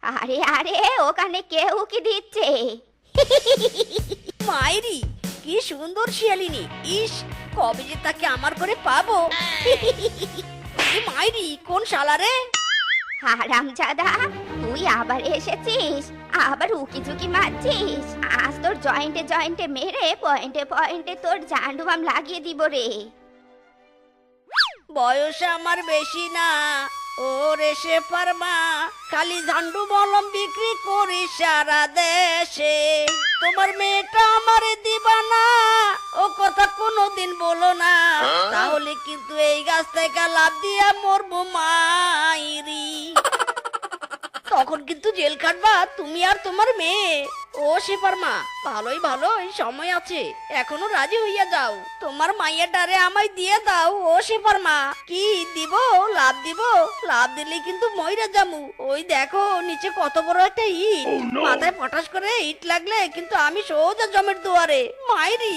আরে আরে, ওখানে কে উকি দিচ্ছে? মায়েরি, কি সুন্দর শিয়ালিনী! ইস, কবে যে তাকে আমার করে পাবো। মায়েরি, কোন শালা রে? হারামজাদা, তুই আবার এসেছিস? আবার উকি ঝুঁকি মারছিস? আজ তোর জয়েন্টে জয়েন্টে মেরে পয়েন্টে পয়েন্টে তোর জান্ডুবাম লাগিয়ে দিব রে। বয়স আমার বেশি না, ওরে সে পারমা, খালি ঝান্ডু মলম বিক্রি করি সারা দেশে। তোমার মেয়েটা আমারে দিবা না, ও কথা কোনোদিন বলো না, তাহলে কিন্তু এই গাছ থেকে লাফ দিয়া মরবো মাইরি। তখন কিন্তু জেল কাটবা তুমি আর তোমার মেয়ে। ও সেপার মা, ভালোই ভালোই সময় আছে, এখনো রাজি হইয়া যাও। তোমার মাইয়াটারে আমায় দিয়ে দাও ও সেপার মা। কি দিব? লাভ দিব? লাভ দিলে কিন্তু মইরা যামু। ওই দেখো নিচে কত বড় একটা ইট, মাথায় পটাশ করে ইট লাগলে কিন্তু আমি সোজা জমের দুয়ারে মাইরি।